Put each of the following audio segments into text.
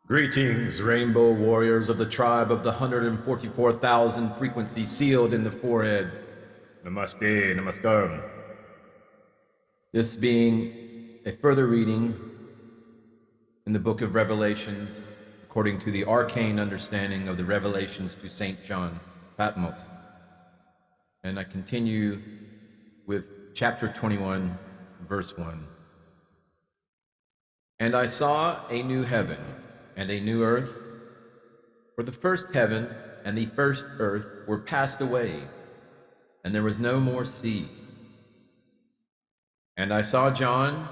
Greetings, rainbow warriors of the tribe of the 144,000 frequency sealed in the forehead. Namaste, namaskaram. This being a further reading in the book of Revelations, according to the arcane understanding of the revelations to St. John Patmos. And I continue with chapter 21, verse 1. And I saw a new heaven and a new earth, for the first heaven and the first earth were passed away, and there was no more sea. And I saw John,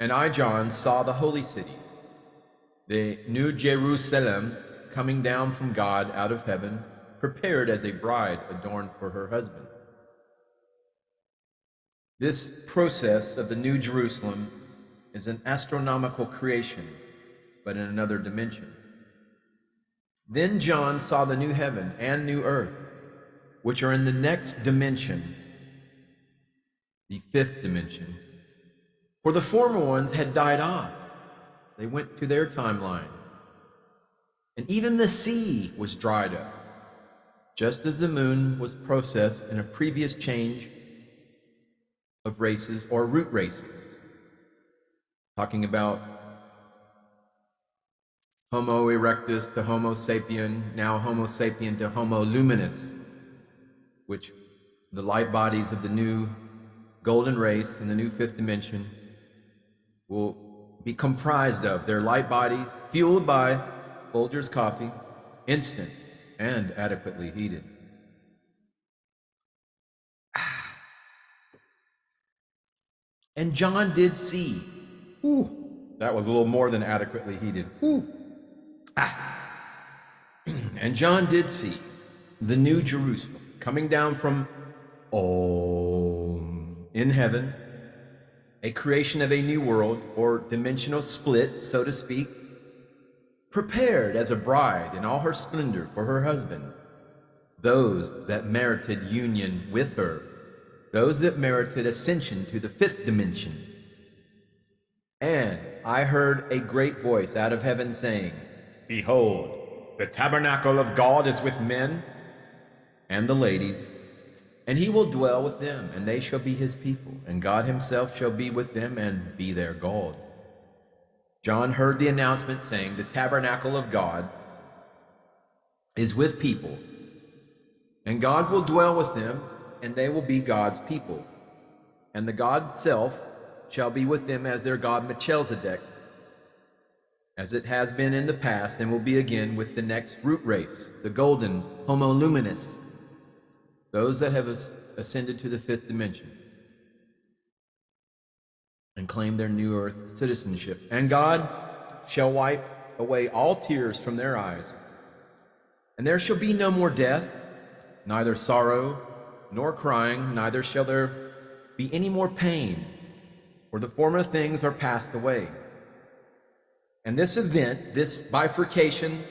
saw the holy city, the New Jerusalem, coming down from God out of heaven, prepared as a bride adorned for her husband. This process of the New Jerusalem is an astronomical creation, but in another dimension. Then John saw the new heaven and new earth, which are in the next dimension, the fifth dimension. For the former ones had died off. They went to their timeline. And even the sea was dried up, just as the moon was processed in a previous change of races or root races. Talking about Homo erectus to Homo sapien, now Homo sapien to Homo luminous, which the light bodies of the new golden race in the new fifth dimension will be comprised of. Their light bodies fueled by Folgers coffee, instant and adequately heated. And John did see. That was a little more than adequately heated. And John did see the new Jerusalem coming down from in heaven, a creation of a new world or dimensional split, so to speak, prepared as a bride in all her splendor for her husband, those that merited union with her, those that merited ascension to the fifth dimension. And I heard a great voice out of heaven saying, Behold, the tabernacle of God is with men and the ladies, and he will dwell with them, and they shall be his people, and God himself shall be with them and be their God. John heard the announcement saying, the tabernacle of God is with people, and God will dwell with them, and they will be God's people. And the God self shall be with them as their God Melchizedek, as it has been in the past and will be again with the next root race, the golden Homo luminous, those that have ascended to the fifth dimension and claim their new earth citizenship. And God shall wipe away all tears from their eyes, and there shall be no more death, neither sorrow nor crying, neither shall there be any more pain, for the former things are passed away. And this event, this bifurcation,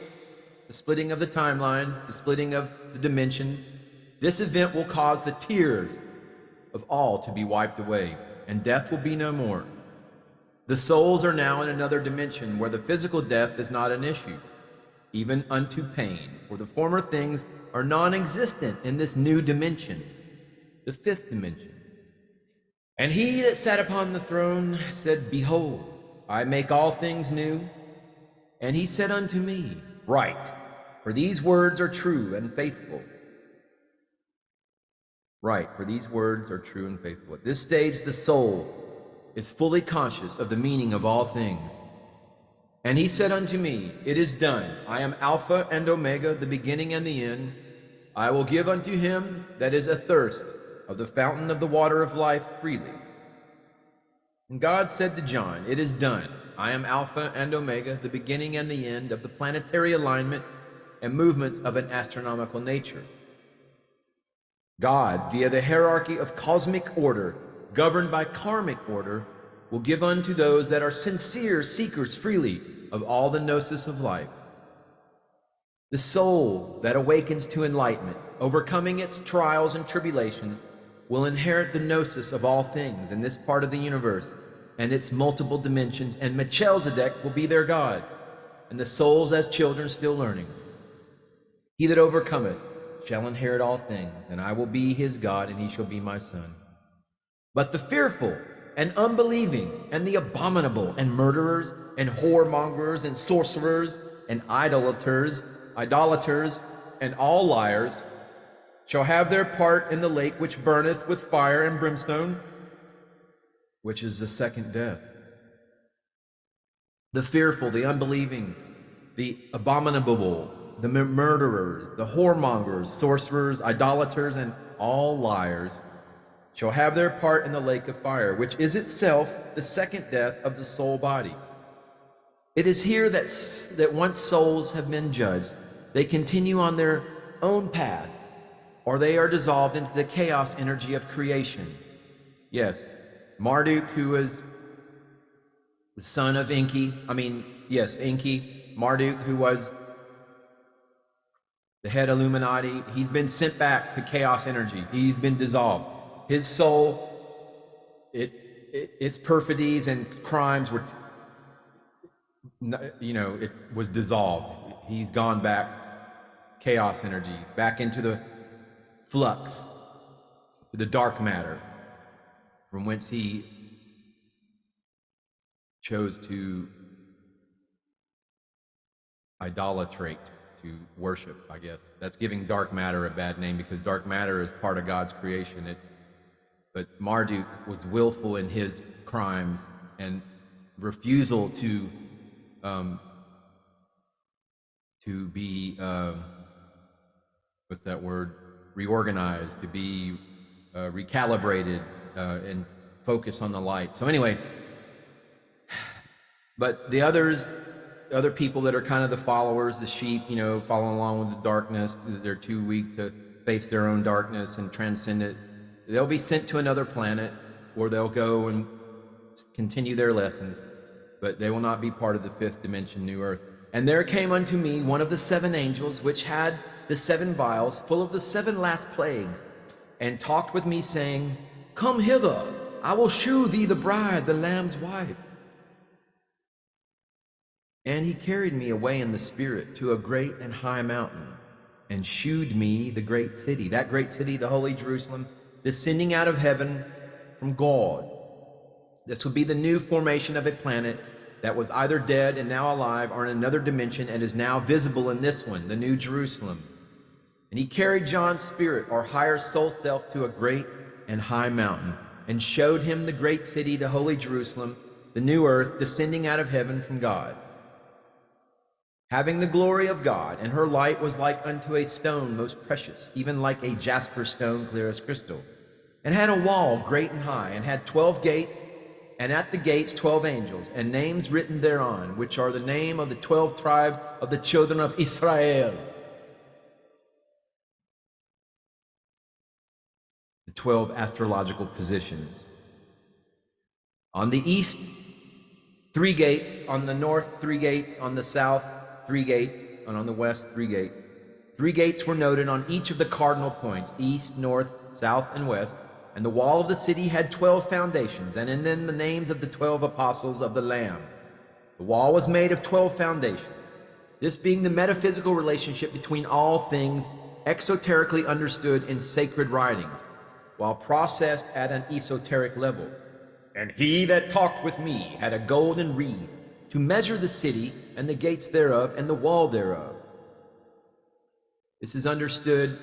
the splitting of the timelines, the splitting of the dimensions, this event will cause the tears of all to be wiped away, and death will be no more. The souls are now in another dimension where the physical death is not an issue, even unto pain, for the former things are non-existent in this new dimension, the fifth dimension. And he that sat upon the throne said, Behold, I make all things new. And he said unto me, Write, for these words are true and faithful. Write, for these words are true and faithful. At this stage, the soul is fully conscious of the meaning of all things. And he said unto me, It is done. I am Alpha and Omega, the beginning and the end. I will give unto him that is athirst of the fountain of the water of life freely. And God said to John, It is done. I am Alpha and Omega, the beginning and the end of the planetary alignment and movements of an astronomical nature. God, via the hierarchy of cosmic order, governed by karmic order, will give unto those that are sincere seekers freely of all the gnosis of life. The soul that awakens to enlightenment, overcoming its trials and tribulations, will inherit the gnosis of all things in this part of the universe and its multiple dimensions, and Melchizedek will be their God. and the souls as children still learning. He that overcometh shall inherit all things, and I will be his God, and he shall be my son. But the fearful and unbelieving and the abominable and murderers and whoremongers and sorcerers and idolaters and all liars shall have their part in the lake which burneth with fire and brimstone, which is the second death. The fearful, the unbelieving, the abominable, the murderers, the whoremongers, sorcerers, idolaters, and all liars shall have their part in the lake of fire, which is itself the second death of the soul body. It is here that once souls have been judged, they continue on their own path, or they are dissolved into the chaos energy of creation. Yes, Marduk, who was the son of Enki, Marduk, who was the head Illuminati, he's been sent back to chaos energy. He's been dissolved. His soul, its perfidies and crimes were, it was dissolved. He's gone back, chaos energy, back into the flux, to the dark matter, from whence he chose to idolatrate, to worship, I guess. That's giving dark matter a bad name, because dark matter is part of God's creation. But Marduk was willful in his crimes and refusal to be what's that word? Reorganized, to be recalibrated and focus on the light. So anyway, but the other people that are kind of the followers, the sheep, following along with the darkness, they're too weak to face their own darkness and transcend it. They'll be sent to another planet, or they'll go and continue their lessons, but they will not be part of the fifth dimension, New Earth. And there came unto me one of the seven angels, which had the seven vials full of the seven last plagues, and talked with me, saying, Come hither, I will shew thee the bride, the Lamb's wife. And he carried me away in the spirit to a great and high mountain, and shewed me the great city, that great city, the holy Jerusalem, descending out of heaven from God. This would be the new formation of a planet that was either dead and now alive, or in another dimension and is now visible in this one, the New Jerusalem. And he carried John's spirit, or higher soul self, to a great and high mountain, and showed him the great city, the holy Jerusalem, the new earth, descending out of heaven from God, having the glory of God, and her light was like unto a stone most precious, even like a jasper stone, clear as crystal, and had a wall great and high, and had 12 gates, and at the gates 12 angels, and names written thereon, which are the name of the 12 tribes of the children of Israel. The 12 astrological positions. On the east, 3 gates; on the north, 3 gates; on the south, 3 gates; and on the west, 3 gates. 3 gates were noted on each of the cardinal points, east, north, south, and west. And the wall of the city had 12 foundations, and in them the names of the 12 apostles of the Lamb. The wall was made of 12 foundations, this being the metaphysical relationship between all things exoterically understood in sacred writings, while processed at an esoteric level. And he that talked with me had a golden reed to measure the city and the gates thereof and the wall thereof. This is understood,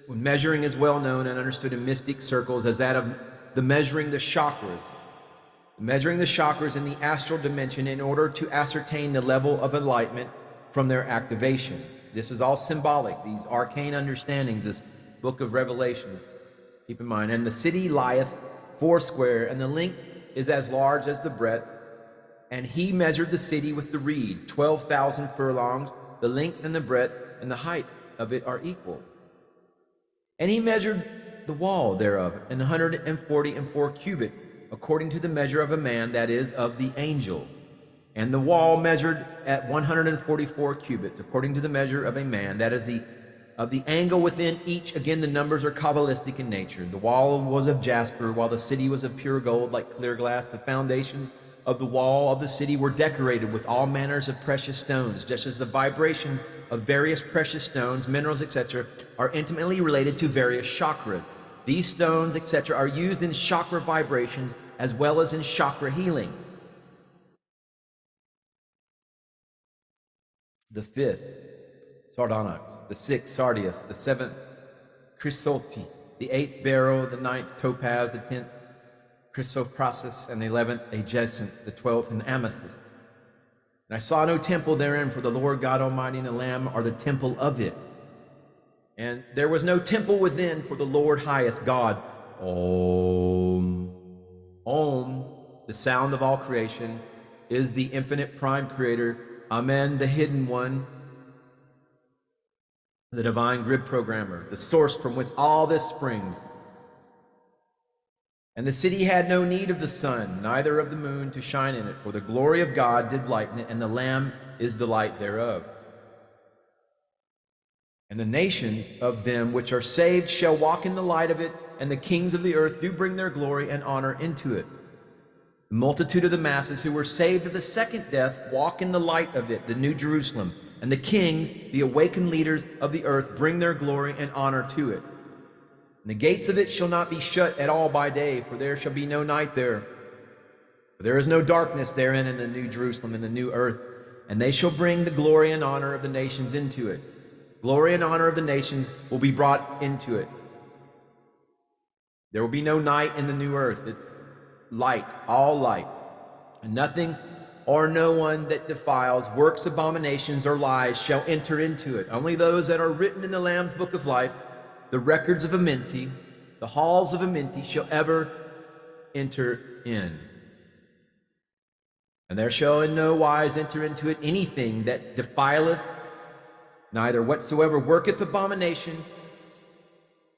when measuring is well known and understood in mystic circles, as that of the measuring the chakras. Measuring the chakras in the astral dimension in order to ascertain the level of enlightenment from their activation. This is all symbolic, these arcane understandings, this book of Revelations. Keep in mind, and the city lieth 4 square, and the length is as large as the breadth. And he measured the city with the reed, 12,000 furlongs. The length and the breadth and the height of it are equal. And he measured the wall thereof, 144 cubits, according to the measure of a man, that is, of the angel. And the wall measured at 144 cubits, according to the measure of a man, that is, of the angle within each. Again, the numbers are Kabbalistic in nature. The wall was of jasper, while the city was of pure gold, like clear glass. The foundations of the wall of the city were decorated with all manners of precious stones, just as the vibrations of various precious stones, minerals, etc., are intimately related to various chakras. These stones, etc., are used in chakra vibrations as well as in chakra healing. The fifth, sardonyx. The sixth, sardius. The seventh, chrysolite. The eighth, beryl. The ninth, topaz. The 10th, chrysoprasus. And the 11th, jacinth. The 12th, an amethyst. And I saw no temple therein, for the Lord God Almighty and the Lamb are the temple of it. And there was no temple within for the Lord highest God. Om. Om, the sound of all creation, is the infinite prime creator. Amen, the hidden one, the divine grid programmer, the source from which all this springs. And the city had no need of the sun, neither of the moon to shine in it, for the glory of God did lighten it, and the Lamb is the light thereof. And the nations of them which are saved shall walk in the light of it, and the kings of the earth do bring their glory and honor into it. The multitude of the masses who were saved of the second death walk in the light of it, the New Jerusalem, and the kings, the awakened leaders of the earth, bring their glory and honor to it. And the gates of it shall not be shut at all by day, for there shall be no night there. For there is no darkness therein in the New Jerusalem and the new earth, and they shall bring the glory and honor of the nations into it. Glory and honor of the nations will be brought into it. There will be no night in the new earth. It's light, all light, and nothing or no one that defiles, works abominations or lies shall enter into it. Only those that are written in the Lamb's book of life, the records of Amenti, the halls of Amenti, shall ever enter in. And there shall in no wise enter into it anything that defileth, neither whatsoever worketh abomination,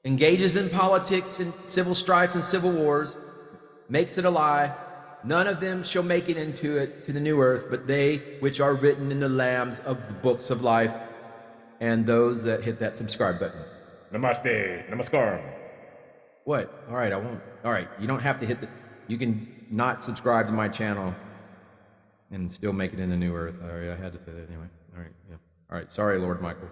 engages in politics and civil strife and civil wars, makes it a lie. None of them shall make it into it, to the new earth, but they which are written in the Lambs of the books of life, and those that hit that subscribe button. Namaste. Namaskaram. What? All right, I won't. All right, you don't have to hit the... You can not subscribe to my channel and still make it in the new earth. All right, I had to say that anyway. All right, yeah. All right, sorry, Lord Michael.